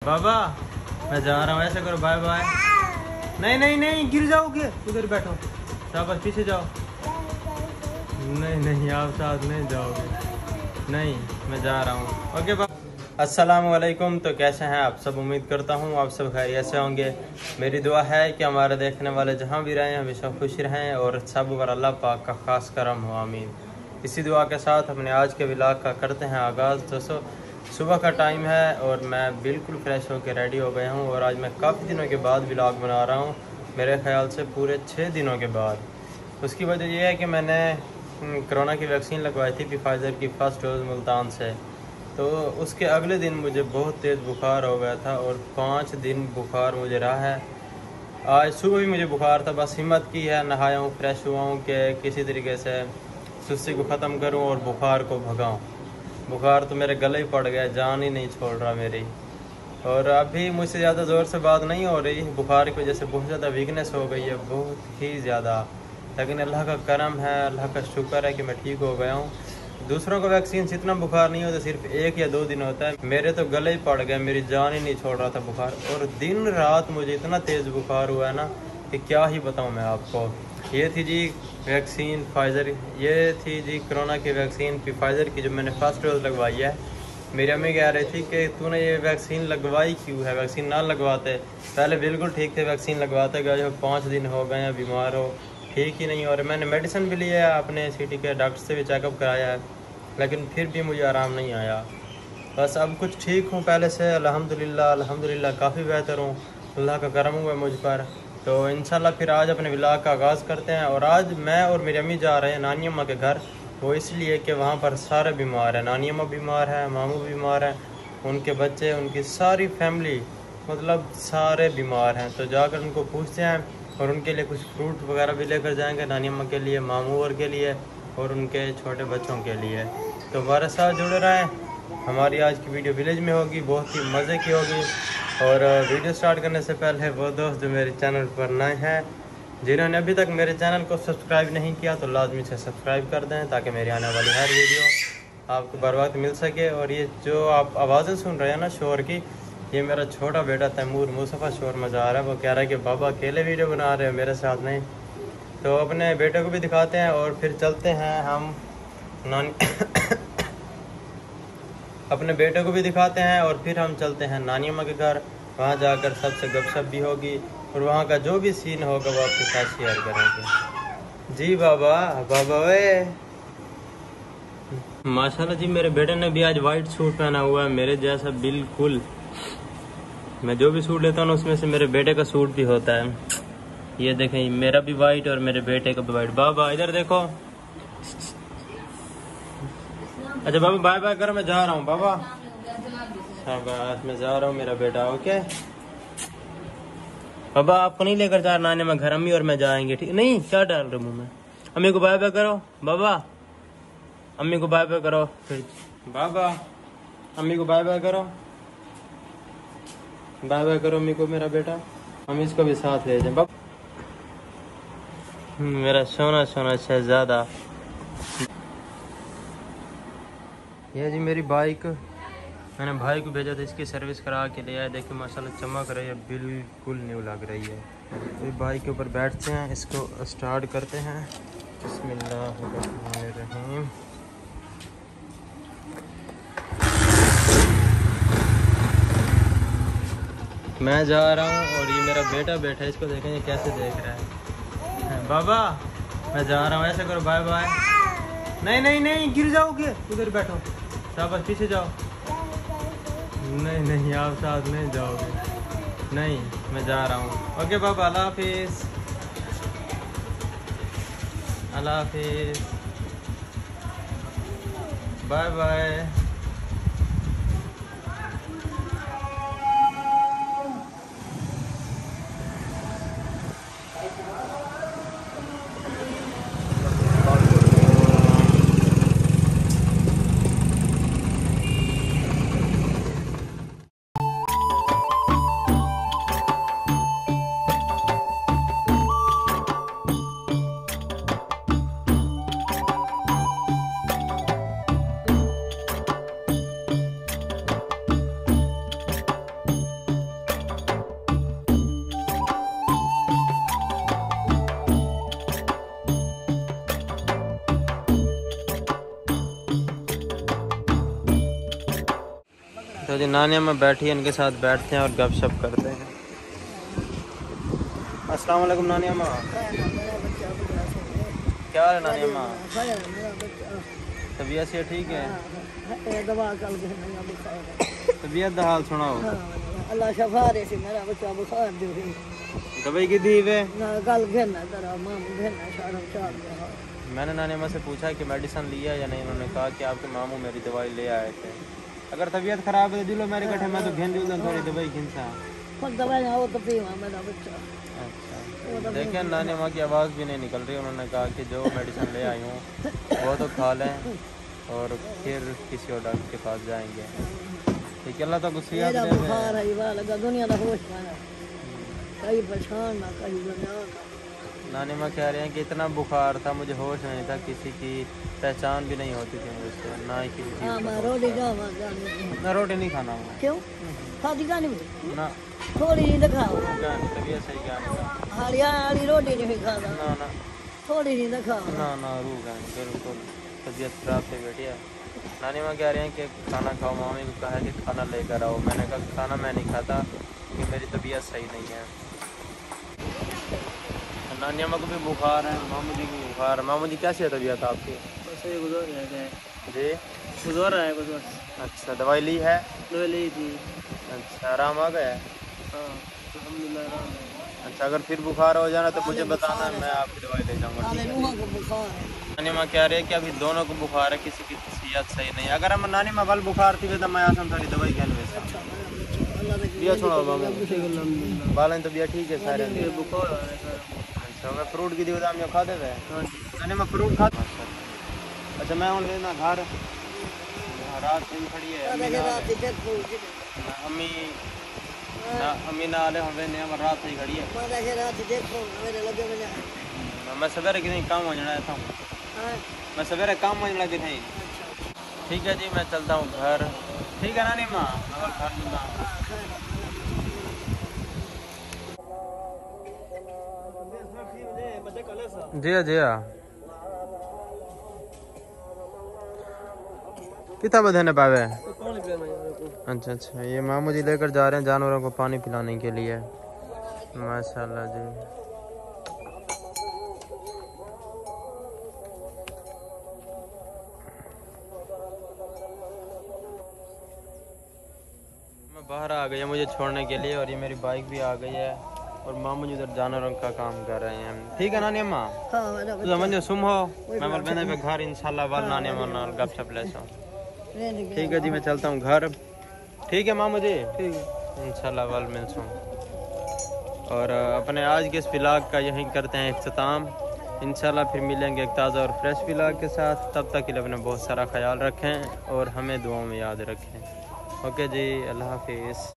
बाबा मैं जा रहा हूँ, ऐसे करो, बाय बाय। नहीं नहीं नहीं, गिर जाओगे, उधर बैठो, शाबाश, पीछे जाओ। नहीं नहीं, आप साथ नहीं जाओगे। नहीं, मैं जा रहा हूँ। Okay bye. अस्सलाम वालेकुम। तो कैसे हैं आप सब? उम्मीद करता हूँ आप सब खैरियत से होंगे। मेरी दुआ है कि हमारे देखने वाले जहाँ भी रहें हमेशा खुश रहें और सब पर अल्लाह पाक का खास करम हो, आमीन। इसी दुआ के साथ अपने आज के व्लॉग का करते हैं आगाज़। दोस्तों, सुबह का टाइम है और मैं बिल्कुल फ्रेश होकर रेडी हो गया हूँ और आज मैं काफ़ी दिनों के बाद व्लॉग बना रहा हूँ, मेरे ख्याल से पूरे 6 दिनों के बाद। उसकी वजह यह है कि मैंने कोरोना की वैक्सीन लगवाई थी फाइज़र की फ़र्स्ट डोज़ मुल्तान से। तो उसके अगले दिन मुझे बहुत तेज़ बुखार हो गया था और 5 दिन बुखार मुझे रहा है। आज सुबह भी मुझे बुखार था, बस हिम्मत की है, नहाया हूँ, फ्रेश हुआ हूँ कि किसी तरीके से सुस्ती को ख़त्म करूँ और बुखार को भगाऊँ। बुखार तो मेरे गले ही पड़ गया, जान ही नहीं छोड़ रहा मेरी। और अभी मुझसे ज़्यादा ज़ोर से बात नहीं हो रही, बुखार की वजह से बहुत ज़्यादा वीकनेस हो गई है, बहुत ही ज़्यादा। लेकिन अल्लाह का करम है, अल्लाह का शुक्र है कि मैं ठीक हो गया हूँ। दूसरों को वैक्सीन से इतना बुखार नहीं होता, सिर्फ 1 या 2 दिन होता है। मेरे तो गले ही पड़ गए, मेरी जान ही नहीं छोड़ रहा था बुखार। और दिन रात मुझे इतना तेज़ बुखार हुआ है ना कि क्या ही बताऊँ मैं आपको। ये थी जी वैक्सीन फाइज़र, ये थी जी कोरोना की वैक्सीन फाइज़र की जो मैंने फ़र्स्ट डोज़ लगवाई है। मेरी अम्मी कह रही थी कि तूने ये वैक्सीन लगवाई क्यों है, वैक्सीन ना लगवाते, पहले बिल्कुल ठीक थे, वैक्सीन लगवाते गए हो, 5 दिन हो गए हैं बीमार हो, ठीक ही नहीं हो रहा। मैंने मेडिसिन भी लिया है, अपने सिटी के डॉक्टर से भी चेकअप कराया है, लेकिन फिर भी मुझे आराम नहीं आया। बस अब कुछ ठीक हूँ पहले से, अल्हम्दुलिल्लाह अल्हम्दुलिल्लाह काफ़ी बेहतर हूँ, अल्लाह का करम हुआ मुझ पर। तो इंशाल्लाह फिर आज अपने व्लॉग का आगाज़ करते हैं। और आज मैं और मेरी अम्मी जा रहे हैं नानी अम्मा के घर। वो इसलिए कि वहाँ पर सारे बीमार हैं, नानी अम्मा बीमार है, मामू बीमार हैं, उनके बच्चे, उनकी सारी फैमिली, मतलब सारे बीमार हैं। तो जाकर उनको पूछते हैं और उनके लिए कुछ फ्रूट वगैरह भी लेकर जाएंगे, नानी अम्मा के लिए, मामू और के लिए और उनके छोटे बच्चों के लिए। तो हमारे साथ जुड़े रहें। हमारी आज की वीडियो विलेज में होगी, बहुत ही मज़े की होगी। और वीडियो स्टार्ट करने से पहले वो दोस्त जो मेरे चैनल पर नए हैं, जिन्होंने अभी तक मेरे चैनल को सब्सक्राइब नहीं किया, तो लाजमी से सब्सक्राइब कर दें ताकि मेरी आने वाली हर वीडियो आपको बर वक्त मिल सके। और ये जो आप आवाज़ें सुन रहे हैं ना शोर की, ये मेरा छोटा बेटा तैमूर मुस्तफ़ा शोर मचा रहा है। वो कह रहा है कि बाबा अकेले वीडियो बना रहे हो, मेरे साथ नहीं। तो अपने बेटे को भी दिखाते हैं और फिर चलते हैं हम नानी अपने बेटे को भी दिखाते हैं और फिर हम चलते हैं नानी अम्मा के घर। वहाँ जाकर सबसे गपशप भी होगी और वहाँ का जो भी सीन होगा वो आपके साथ शेयर करेंगे। जी बाबा, बाबा वे माशाल्लाह जी, मेरे बेटे ने भी आज वाइट सूट पहना हुआ है, मेरे जैसा बिल्कुल। मैं जो भी सूट लेता हूँ उसमें से मेरे बेटे का सूट भी होता है। ये देखें, मेरा भी वाइट और मेरे बेटे का भी वाइट। बाबा इधर देखो। अच्छा बाबा बाय बाय करो, मैं जा रहा हूँ बाबा। शाबाश, मैं जा रहा हूँ मेरा बेटा। ओके बाबा, आपको नहीं लेकर जा नानी मैं घर, अम्मी और मैं जाएंगे, ठीक नहीं? क्या डाल रहे मुँह में? अम्मी को बाय बाय करो बाबा, अम्मी को बाय बाय करो फिर। बाबा अम्मी को बाय बाय करो, बाय बाय करो अम्मी को मेरा बेटा। हम इसको भी साथ ले जाए बाबा, मेरा सोना सोना शहजादा। यह जी मेरी बाइक, मैंने भाई को भेजा था, इसकी सर्विस करा के ले आया। देखिए माशाल्लाह चमक रही है, बिल्कुल न्यू लग रही है। तो बाइक के ऊपर बैठते हैं, इसको स्टार्ट करते हैं। बिस्मिल्लाहिर्रहमानिर्रहीम। मैं जा रहा हूँ और ये मेरा बेटा बैठा है, इसको देखेंगे कैसे देख रहा है। बाबा मैं जा रहा हूँ, ऐसे करो, बाय बाय। नहीं नहीं नहीं, गिर जाओगे, उधर बैठो, शाबाश, पीछे जाओ। नहीं नहीं, आप साथ नहीं जाओगे। नहीं, मैं जा रहा हूँ। ओके बाबा, अल्लाह हाफिज़, अल्लाह हाफिज़, बाय बाय। जी नानी अम्मा बैठी है, इनके साथ बैठते हैं और गपशप करते हैं। अस्सलाम वालेकुम नानी अम्मा। क्या हाल है नानी अम्मा? तबीयत से ठीक है? तबीयत का हाल सुनाओ। अल्लाह शफा दे सी मेरा बच्चा बुखार दे दवाई की दी वे? ना कल घेना तेरा मामू घेना सारा चाल गया। मैंने नानी अम्मा से पूछा कि मेडिसिन लिया या नहीं, उन्होंने कहा कि आपके मामू मेरी दवाई ले आए थे। अगर तबीयत खराब है तो दिलो मेरे कठे, मैं तो घेन दूँ थोड़ी दवाई खिंचा। पर दवाई वो तो पीवा मेरा बच्चा। अच्छा देखिए नानी अम्मा की आवाज़ भी नहीं निकल रही। उन्होंने कहा कि जो मेडिसिन ले आई हूँ वो तो खा लें और फिर किसी और डॉक्टर के पास जाएंगे। ठीक है, अल्लाह तो कुछ बुखार है ये लगा दुनिया का होश माना कहीं परेशान ना कहीं दुनिया का। नानी माँ कह रहे हैं कि इतना बुखार था मुझे होश नहीं था, किसी की पहचान भी नहीं होती थी मुझसे, ना ही किसी चीज़ मैं रोटी ना रोटी नहीं खाना हुआ। क्यों खाती गानी में ना थोड़ी नहीं दिखाओ तबीयत सही क्या हाली रोटी नहीं खाता ना ना थोड़ी नहीं दिखाओ ना रू गए बिल्कुल, तबीयत खराब से बैठी है। नानी माँ कह रहे हैं कि खाना खाओ, मामी को कहा है कि खाना लेकर आओ। मैंने कहा खाना मैं नहीं खाता कि मेरी तबीयत सही नहीं है। नानी अम्मा को भी बुखार है, मामू जी की बुखार है। मामू जी कैसी है तबीयत आपकी? जी गुजर रहा है अच्छा दवाई ली है? दवाई ली थी। अच्छा आराम आ गया? हाँ अल्हम्दुलिल्लाह आराम है। अच्छा अगर फिर बुखार हो जाना तो मुझे बताना, मैं आपकी दवाई ले जाऊँगा। ठीक है। नानी माँ कह रही है कि अभी दोनों को बुखार है, किसी की तबीयत सही नहीं है। अगर हम नानी माँ बल बुखार थी तो मैं आसम सारी दवाई खेल वैसा छोड़ा बाल तबीयत ठीक है सारे? अच्छा मैं फ्रूट की दीवार में खा दे नानी माँ फ्रूट खा। अच्छा मैं हूँ लेना घर रात दिन खड़ी है अम्मी ना आले हमें नहीं रात ही खड़ी है। मैं सवेरे कितनी काम हो जाना था, मैं सवेरे काम हो जाना कितनी। ठीक है जी मैं चलता हूँ घर। ठीक है नानी माँ मैं घर मिलता हूँ। जी हाँ जी हाँ कितना बधने पावे। अच्छा अच्छा ये मामू जी लेकर जा रहे हैं जानवरों को पानी पिलाने के लिए। माशाल्लाह जी। मैं बाहर आ गई मुझे छोड़ने के लिए और ये मेरी बाइक भी आ गई है और मामू जी उधर जानवरों का काम कर रहे हैं। ठीक है नानी अम्मा तो समझो सुम हो मैं बोल पे घर इंशाल्लाह बाल नानी अम्मा नाल गपशप ले जाऊं। ठीक है जी मैं चलता हूँ घर। ठीक है मामू जी इंशाल्लाह वाल मिलसूँ। और अपने आज के इस व्लॉग का यहीं करते हैं इख्तिताम। इंशाल्लाह फिर मिलेंगे एक ताज़ा और फ्रेश व्लॉग के साथ। तब तक के लिए अपने बहुत सारा ख्याल रखें और हमें दुआओं में याद रखें। ओके जी अल्लाह हाफिज़।